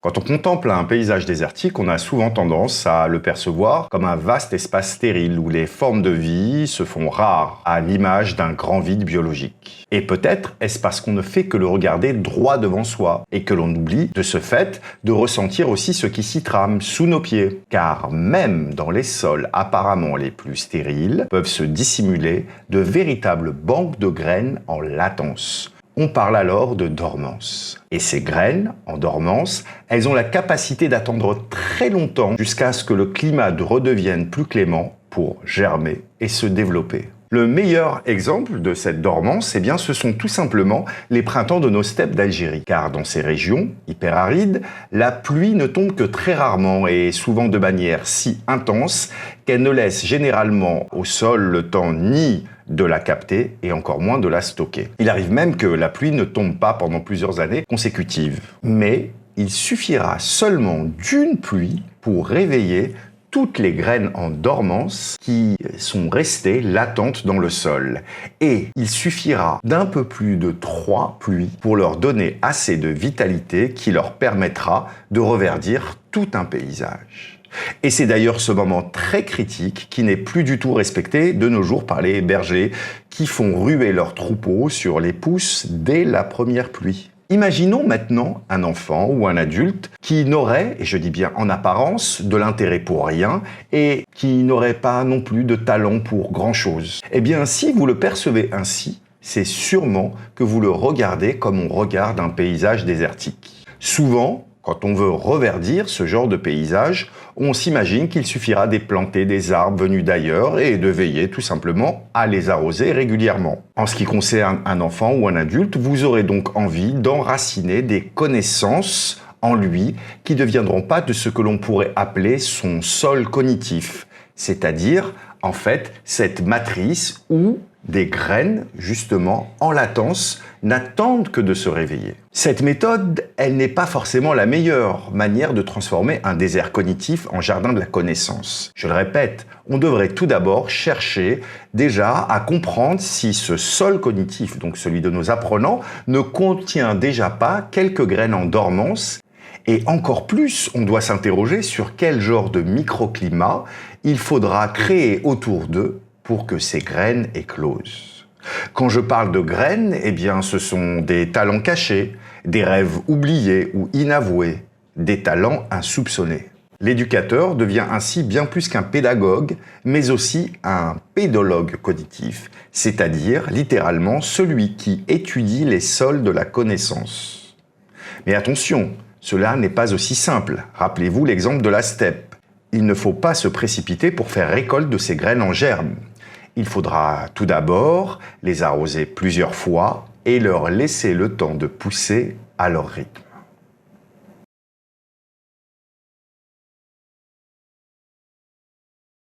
Quand on contemple un paysage désertique, on a souvent tendance à le percevoir comme un vaste espace stérile où les formes de vie se font rares, à l'image d'un grand vide biologique. Et peut-être est-ce parce qu'on ne fait que le regarder droit devant soi et que l'on oublie, de ce fait, de ressentir aussi ce qui s'y trame sous nos pieds. Car même dans les sols apparemment les plus stériles, peuvent se dissimuler de véritables banques de graines en latence. On parle alors de dormance. Et ces graines, en dormance, elles ont la capacité d'attendre très longtemps jusqu'à ce que le climat redevienne plus clément pour germer et se développer. Le meilleur exemple de cette dormance, ce sont tout simplement les printemps de nos steppes d'Algérie. Car dans ces régions hyperarides, la pluie ne tombe que très rarement et souvent de manière si intense qu'elle ne laisse généralement au sol le temps ni de la capter et encore moins de la stocker. Il arrive même que la pluie ne tombe pas pendant plusieurs années consécutives. Mais il suffira seulement d'une pluie pour réveiller toutes les graines en dormance qui sont restées latentes dans le sol. Et il suffira d'un peu plus de 3 pluies pour leur donner assez de vitalité qui leur permettra de reverdir tout un paysage. Et c'est d'ailleurs ce moment très critique qui n'est plus du tout respecté de nos jours par les bergers qui font ruer leurs troupeaux sur les pousses dès la première pluie. Imaginons maintenant un enfant ou un adulte qui n'aurait, et je dis bien en apparence, de l'intérêt pour rien et qui n'aurait pas non plus de talent pour grand-chose. Si vous le percevez ainsi, c'est sûrement que vous le regardez comme on regarde un paysage désertique. Souvent, quand on veut reverdir ce genre de paysage, on s'imagine qu'il suffira de planter des arbres venus d'ailleurs et de veiller tout simplement à les arroser régulièrement. En ce qui concerne un enfant ou un adulte, vous aurez donc envie d'enraciner des connaissances en lui qui ne deviendront pas de ce que l'on pourrait appeler son sol cognitif, c'est-à-dire en fait cette matrice où des graines, justement, en latence, n'attendent que de se réveiller. Cette méthode, elle n'est pas forcément la meilleure manière de transformer un désert cognitif en jardin de la connaissance. Je le répète, on devrait tout d'abord chercher déjà à comprendre si ce sol cognitif, donc celui de nos apprenants, ne contient déjà pas quelques graines en dormance. Et encore plus, on doit s'interroger sur quel genre de microclimat il faudra créer autour d'eux pour que ces graines éclosent. Quand je parle de graines, ce sont des talents cachés, des rêves oubliés ou inavoués, des talents insoupçonnés. L'éducateur devient ainsi bien plus qu'un pédagogue, mais aussi un pédologue cognitif, c'est-à-dire littéralement celui qui étudie les sols de la connaissance. Mais attention, cela n'est pas aussi simple. Rappelez-vous l'exemple de la steppe. Il ne faut pas se précipiter pour faire récolte de ces graines en germe. Il faudra tout d'abord les arroser plusieurs fois et leur laisser le temps de pousser à leur rythme.